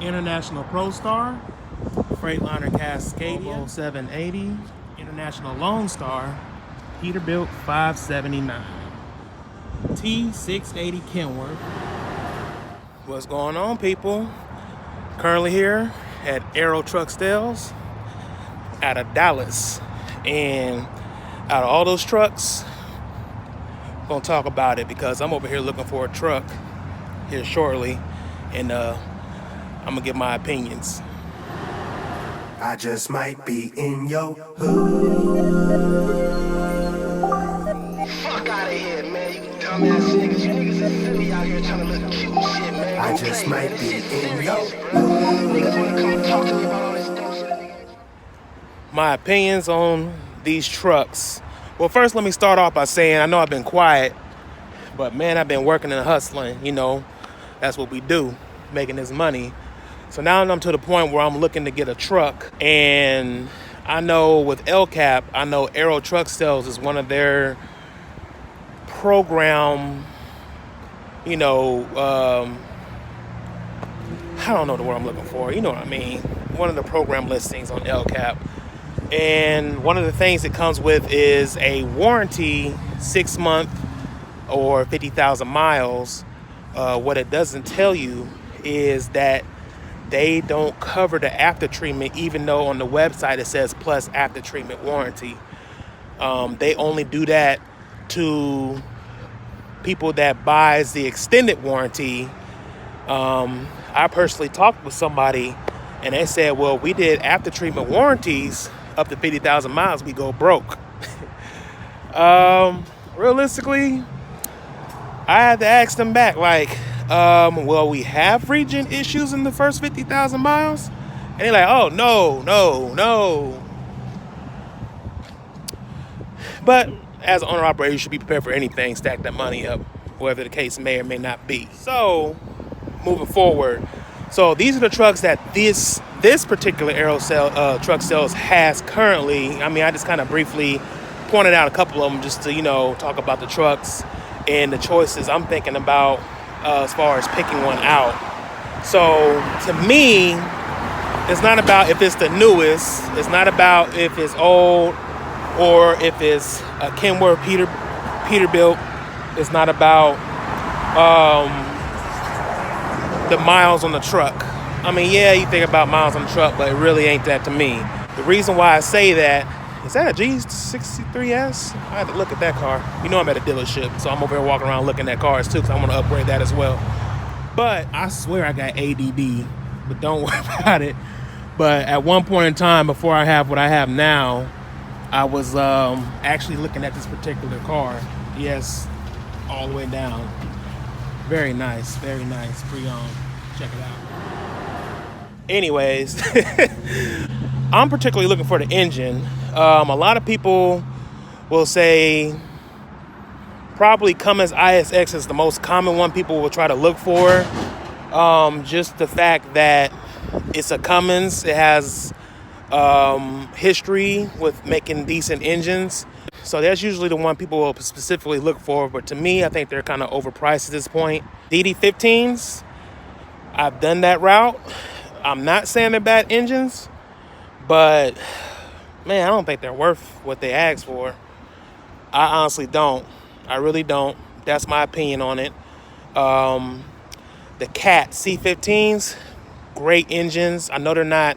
International Prostar, Freightliner Cascadia, volvo 780, International Lonestar, Peterbilt 579, T680 Kenworth. What's going on, people? Currently here at Aero Truck Sales out of Dallas, and out of all those trucks, I'm gonna talk about it because I'm over here looking for a truck here shortly, and I'm gonna give my opinions. I just might be in your Fuck out of here, man. You dumbass niggas. You niggas is silly out here trying to look cute and shit, man. I Don't just play, might man. This be shit's in your serious, bro. Niggas wanna come and talk to me about all this dumb shit. My opinions on these trucks. Well, first let me start off by saying I know I've been quiet, but man, I've been working and hustling. You know, that's what we do, making this money. So now I'm to the point where I'm looking to get a truck, and I know with LCAP, I know Aero Truck Sales is one of their program, you know, I don't know the word I'm looking for. You know what I mean? One of the program listings on LCAP. And one of the things it comes with is a warranty, 6 month or 50,000 miles. What it doesn't tell you is that they don't cover the after treatment, even though on the website it says plus after treatment warranty. They only do that to people that buys the extended warranty. I personally talked with somebody and they said, well, we did after treatment warranties up to 50,000 miles, we go broke. Realistically, I had to ask them back, like, well, we have region issues in the first 50,000 miles? And they're like, oh, no. But as an owner-operator, you should be prepared for anything, stack that money up, whatever the case may or may not be. So, moving forward, so these are the trucks that this particular truck sales has currently. I mean, I just kind of briefly pointed out a couple of them just to, talk about the trucks and the choices I'm thinking about as far as picking one out. So to me, it's not about if it's the newest. It's not about if it's old or if it's a Kenworth Peterbilt. It's not about the miles on the truck. I mean, yeah, you think about miles on the truck, but it really ain't that to me. The reason why I say that, is that a G63S? I had to look at that car. You know I'm at a dealership, so I'm over here walking around looking at cars too, because I want to upgrade that as well. But I swear I got ADD, but don't worry about it. But at one point in time, before I have what I have now, I was actually looking at this particular car. Yes, all the way down. Very nice, pre-owned. Check it out. Anyways, I'm particularly looking for the engine. A lot of people will say probably Cummins ISX is the most common one people will try to look for. Just the fact that it's a Cummins, it has history with making decent engines. So that's usually the one people will specifically look for. But to me, I think they're kind of overpriced at this point. DD15s, I've done that route. I'm not saying they're bad engines, but man, I don't think they're worth what they ask for. I honestly don't. I really don't. That's my opinion on it. The Cat C15s, great engines. I know they're not,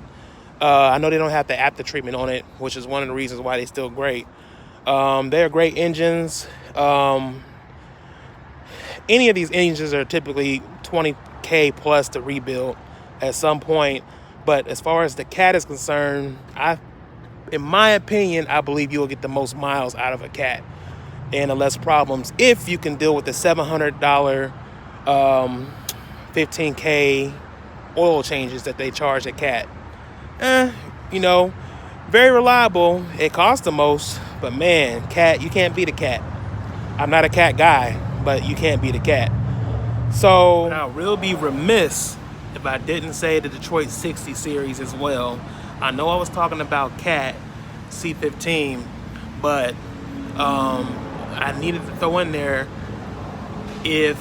I know they don't have the after treatment on it, which is one of the reasons why they're still great. They're great engines. Any of these engines are typically $20K plus to rebuild at some point. But as far as the Cat is concerned, in my opinion, I believe you will get the most miles out of a Cat and the less problems if you can deal with the $700 15K oil changes that they charge at Cat. Very reliable. It costs the most, but man, Cat, you can't beat a Cat. I'm not a Cat guy, but you can't beat a Cat. So I'll really be remiss if I didn't say the Detroit 60 series as well. I know I was talking about Cat C15, but I needed to throw in there if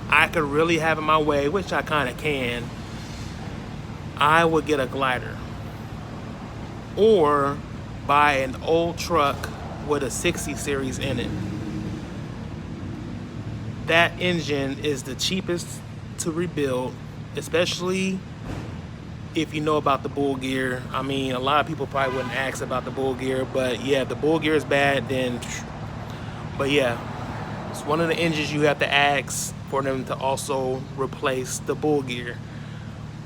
I could really have it my way, which I kind of can. I would get a glider or buy an old truck with a 60 series in it. That engine is the cheapest to rebuild, especially if you know about the bull gear. I mean, a lot of people probably wouldn't ask about the bull gear, but yeah, if the bull gear is bad, then, but yeah, it's one of the engines you have to ask for them to also replace the bull gear.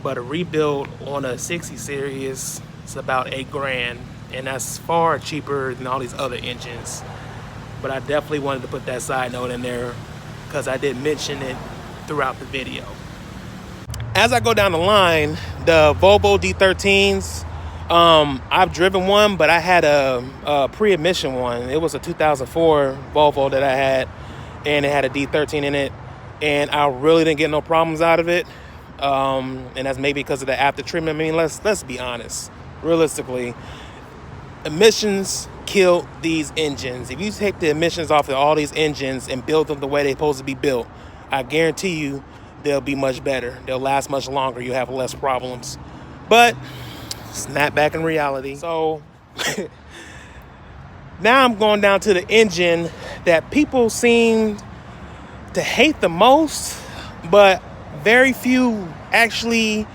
But a rebuild on a 60 series is about $8,000, and that's far cheaper than all these other engines. But I definitely wanted to put that side note in there because I did mention it throughout the video. As I go down the line, the Volvo D13s, I've driven one, but I had a pre-emission one. It was a 2004 Volvo that I had, and it had a D13 in it, and I really didn't get no problems out of it. And that's maybe because of the after treatment. I mean, let's be honest. Realistically, emissions kill these engines. If you take the emissions off of all these engines and build them the way they're supposed to be built, I guarantee you they'll be much better. They'll last much longer. You have less problems. But snap back in reality. So now I'm going down to the engine that people seem to hate the most, but very few actually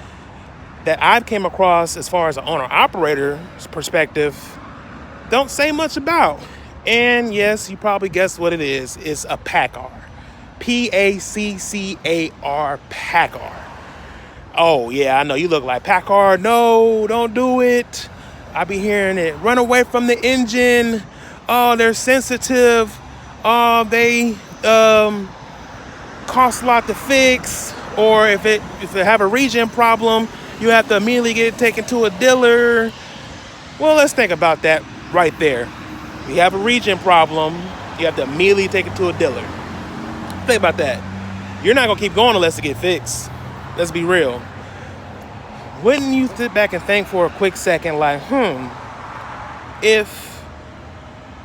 that I've came across as far as an owner-operator's perspective don't say much about. And yes, you probably guessed what it is. It's a Paccar. P-A-C-C-A-R, Paccar. Oh, yeah, I know you look like Paccar. No, don't do it. I be hearing it. Run away from the engine. Oh, they're sensitive. Oh, they cost a lot to fix. Or if it have a regen problem, you have to immediately get it taken to a dealer. Well, let's think about that right there. You have a regen problem, you have to immediately take it to a dealer. Think about that. You're not gonna keep going unless it get fixed. Let's be real. Wouldn't you sit back and think for a quick second, like, if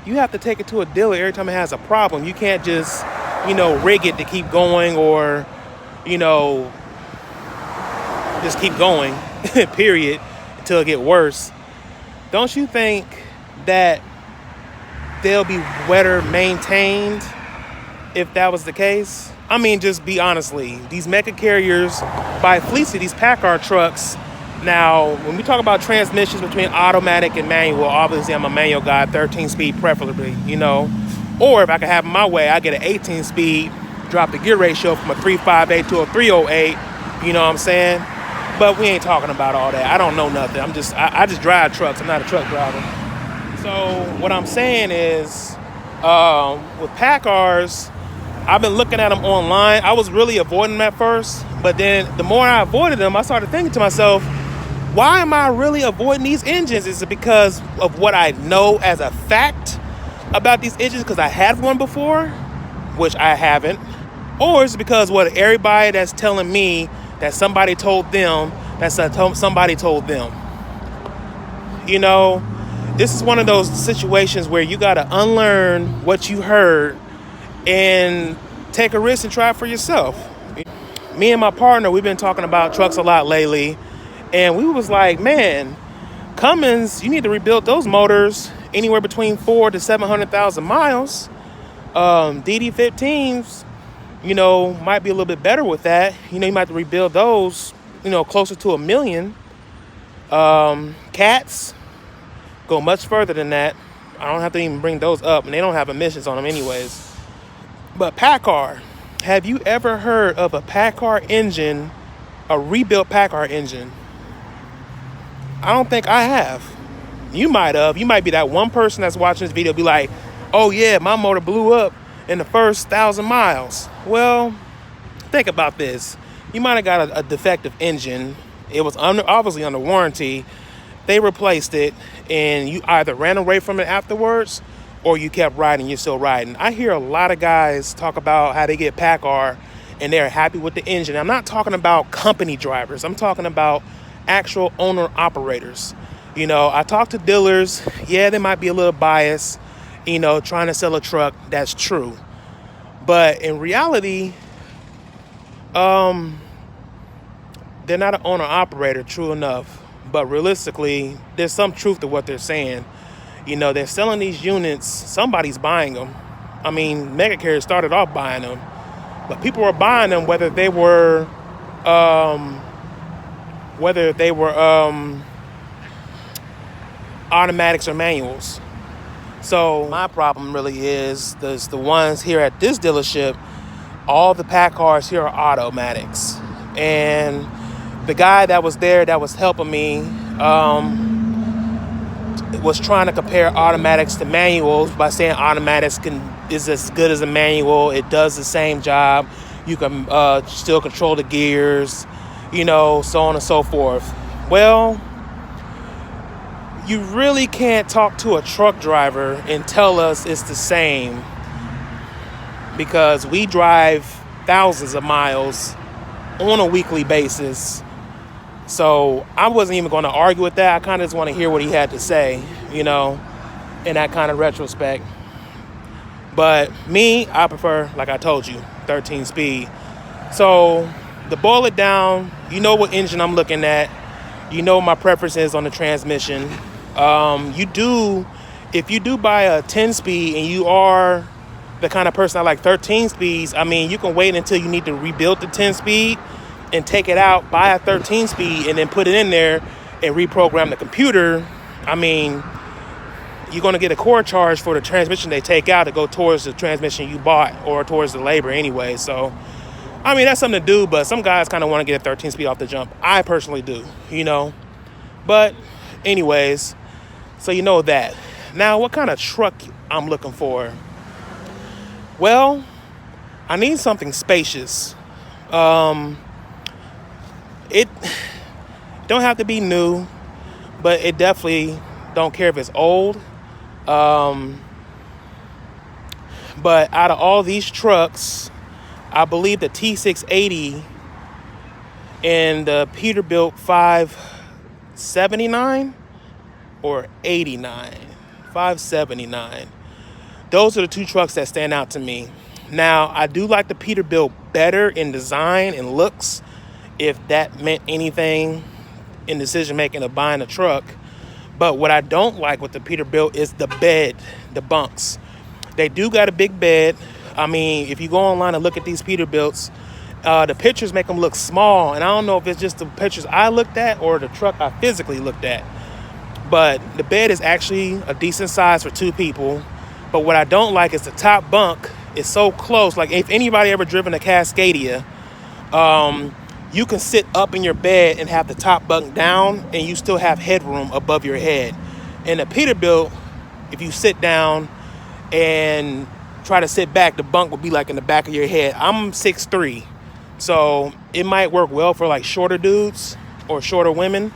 you have to take it to a dealer every time it has a problem, you can't just, rig it to keep going, or, just keep going, period, until it get worse. Don't you think that they'll be better maintained if that was the case? I mean, just be honestly, these mega carriers buy fleets of these Paccar trucks. Now, when we talk about transmissions between automatic and manual, obviously I'm a manual guy, 13-speed preferably, Or if I could have it my way, I get an 18-speed, drop the gear ratio from a 358 to a 308, you know what I'm saying? But we ain't talking about all that. I don't know nothing. I just drive trucks. I'm not a truck driver. So what I'm saying is, with Packars, I've been looking at them online. I was really avoiding them at first, but then the more I avoided them, I started thinking to myself, why am I really avoiding these engines? Is it because of what I know as a fact about these engines because I had one before, which I haven't? Or is it because what everybody that's telling me that somebody told them, somebody told them? This is one of those situations where you got to unlearn what you heard and take a risk and try it for yourself. Me and my partner, we've been talking about trucks a lot lately, and we was like, man, Cummins, you need to rebuild those motors anywhere between 400,000 to 700,000 miles. DD15s, might be a little bit better with that. You might have to rebuild those, closer to 1 million. Cats go much further than that. I don't have to even bring those up, and they don't have emissions on them anyways. But Paccar, have you ever heard of a Paccar engine, a rebuilt Paccar engine? I don't think I have. You might have. You might be that one person that's watching this video be like, oh yeah, my motor blew up in the first 1,000 miles. Well, think about this. You might have got a defective engine. It was obviously under warranty. They replaced it, and you either ran away from it afterwards, or you kept riding, you're still riding. I hear a lot of guys talk about how they get Paccar, and they're happy with the engine. I'm not talking about company drivers. I'm talking about actual owner-operators. I talk to dealers. Yeah, they might be a little biased, trying to sell a truck. That's true. But in reality, they're not an owner operator, true enough, but realistically, there's some truth to what they're saying. You know, they're selling these units. Somebody's buying them. I mean, mega carriers started off buying them, but people were buying them whether they were automatics or manuals. So my problem really is the ones here at this dealership. All the Paccars here are automatics, and the guy that was there that was helping me was trying to compare automatics to manuals by saying automatics is as good as a manual. It does the same job. You can still control the gears, you know, so on and so forth. Well, you really can't talk to a truck driver and tell us it's the same, because we drive thousands of miles on a weekly basis. So I wasn't even going to argue with that. I kind of just want to hear what he had to say, you know, in that kind of retrospect. But me, I prefer, like I told you, 13 speed. So to boil it down, you know what engine I'm looking at. You know what my preference is on the transmission. If you do buy a 10 speed and you are the kind of person that like 13 speeds, I mean, you can wait until you need to rebuild the 10 speed and take it out, buy a 13 speed, and then put it in there and reprogram the computer. I mean, you're going to get a core charge for the transmission they take out to go towards the transmission you bought or towards the labor anyway. So, I mean, that's something to do, but some guys kind of want to get a 13 speed off the jump. I personally do, you know. But anyways, so you know that. Now, what kind of truck I'm looking for? Well, I need something spacious. It don't have to be new, but it definitely don't care if it's old. But out of all these trucks, I believe the T680 and the Peterbilt 579 or 89, 579. Those are the two trucks that stand out to me. Now, I do like the Peterbilt better in design and looks, if that meant anything in decision making of buying a truck. But what I don't like with the Peterbilt is the bed, the bunks. They do got a big bed. I mean, if you go online and look at these Peterbilts, the pictures make them look small. And I don't know if it's just the pictures I looked at or the truck I physically looked at. But the bed is actually a decent size for two people. But what I don't like is the top bunk is so close. Like, if anybody ever driven a Cascadia, you can sit up in your bed and have the top bunk down and you still have headroom above your head. In a Peterbilt, if you sit down and try to sit back, the bunk will be like in the back of your head. I'm 6'3", so it might work well for like shorter dudes or shorter women.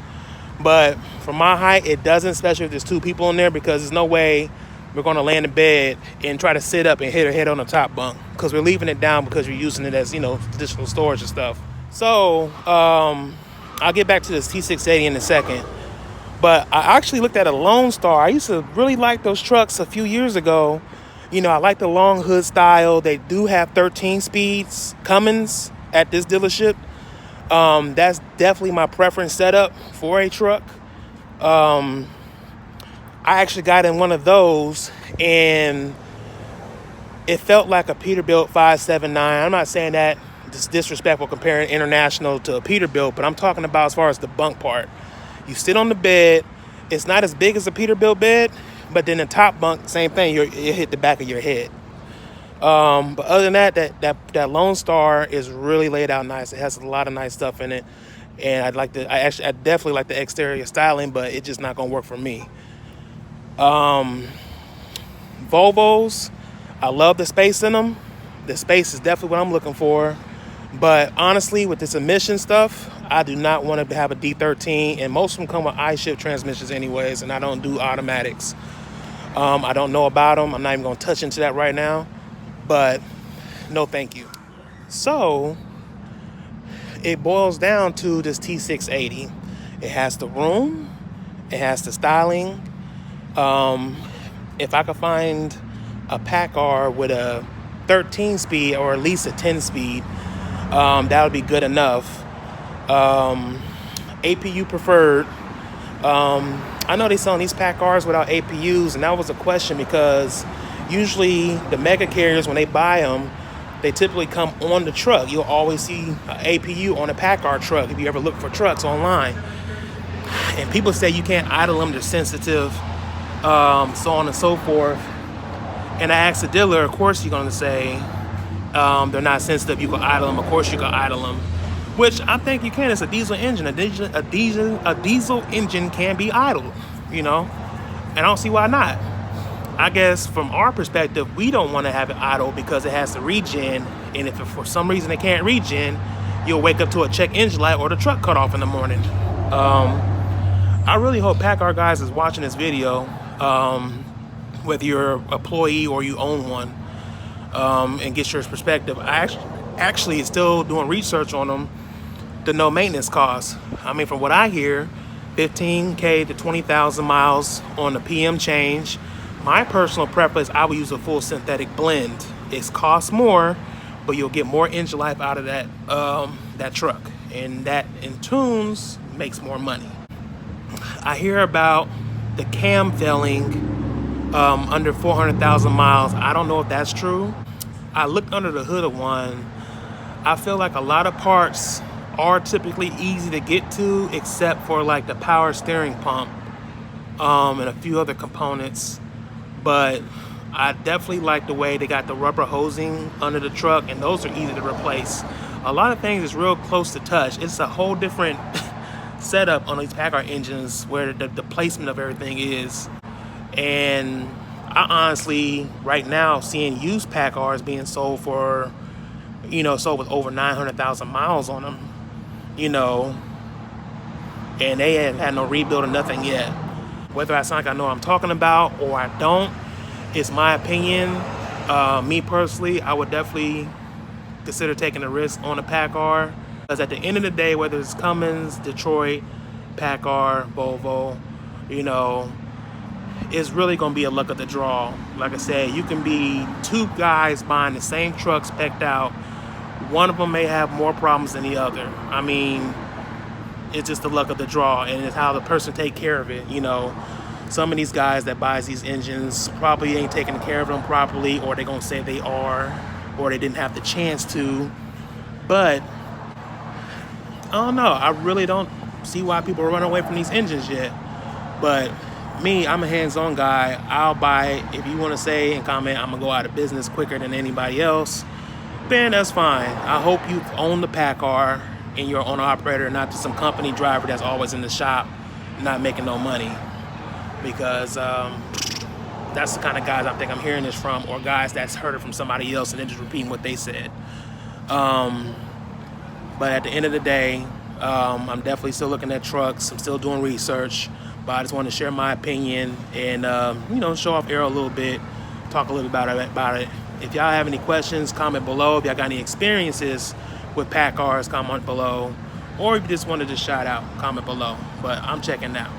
But for my height, it doesn't, especially if there's two people in there, because there's no way we're going to lay in the bed and try to sit up and hit our head on the top bunk, because we're leaving it down because we're using it as, you know, additional storage and stuff. So I'll get back to this T680 in a second. But I actually looked at a Lonestar. I used to really like those trucks a few years ago. You know, I like the long hood style. They do have 13 speeds, Cummins, at this dealership. That's definitely my preference setup for a truck. I actually got in one of those, and it felt like a Peterbilt 579. I'm not saying that it's disrespectful comparing International to a Peterbilt, but I'm talking about as far as the bunk part. You sit on the bed. It's not as big as a Peterbilt bed, but then the top bunk, same thing. You hit the back of your head. But other than that Lonestar is really laid out nice. It has a lot of nice stuff in it, and I definitely like the exterior styling, but it's just not gonna work for me. Volvos, I love the space in them. The space is definitely what I'm looking for. But honestly, with this emission stuff, I do not want to have a D13, and most of them come with I-shift transmissions anyways, and I don't do automatics. I don't know about them. I'm not even going to touch into that right now, but no thank you. So it boils down to this T680. It has the room, it has the styling. If I could find a Paccar with a 13 speed or at least a 10 speed, that would be good enough. APU preferred. I know they selling these Paccars without APUs, and that was a question because usually the mega carriers, when they buy them, they typically come on the truck. You'll always see an APU on a Paccar truck if you ever look for trucks online. And people say you can't idle them, they're sensitive, so on and so forth. And I asked the dealer, of course you're going to say they're not sensitive, you can idle them. Of course you can idle them, which I think you can. It's a diesel engine. A diesel engine can be idled, you know, and I don't see why not. I guess from our perspective, we don't want to have it idle because it has to regen, and if for some reason it can't regen, you'll wake up to a check engine light or the truck cut off in the morning. I really hope Paccar guys is watching this video, whether you're an employee or you own one, and get your perspective. I actually still doing research on them, the no maintenance costs. I mean, from what I hear, 15K to 20,000 miles on the PM change. My personal preference, I would use a full synthetic blend. It costs more, but you'll get more engine life out of that truck, and that in tunes makes more money. I hear about the cam failing under 400,000 miles. I don't know if that's true. I looked under the hood of one. I feel like a lot of parts are typically easy to get to, except for like the power steering pump and a few other components. But I definitely like the way they got the rubber hosing under the truck, and those are easy to replace. A lot of things is real close to touch. It's a whole different setup on these Paccar engines where the placement of everything is. And I honestly, right now, seeing used Paccars being sold for, sold with over 900,000 miles on them, and they ain't had no rebuild or nothing yet. Whether I sound like I know what I'm talking about or I don't, it's my opinion. Me personally, I would definitely consider taking a risk on a Paccar, because at the end of the day, whether it's Cummins, Detroit, Paccar, Volvo, it's really going to be a luck of the draw. Like I said, you can be two guys buying the same truck spec'd out. One of them may have more problems than the other. I mean, it's just the luck of the draw, and it's how the person take care of it. Some of these guys that buys these engines probably ain't taking care of them properly, or they're gonna say they are, or they didn't have the chance to. But I don't know. I really don't see why people are running away from these engines yet. But me, I'm a hands-on guy. I'll buy it. If you want to say and comment, I'm gonna go out of business quicker than anybody else, then that's fine. I hope you own the Paccar and you're an owner operator, not just some company driver that's always in the shop not making no money, because that's the kind of guys I think I'm hearing this from, or guys that's heard it from somebody else and they're just repeating what they said. But at the end of the day, I'm definitely still looking at trucks. I'm still doing research, but I just want to share my opinion and show off Arrow a little bit, talk a little bit about it. If y'all have any questions, comment below. If y'all got any experiences with Paccars, comment below, or if you just wanted to shout out, comment below. But I'm checking out.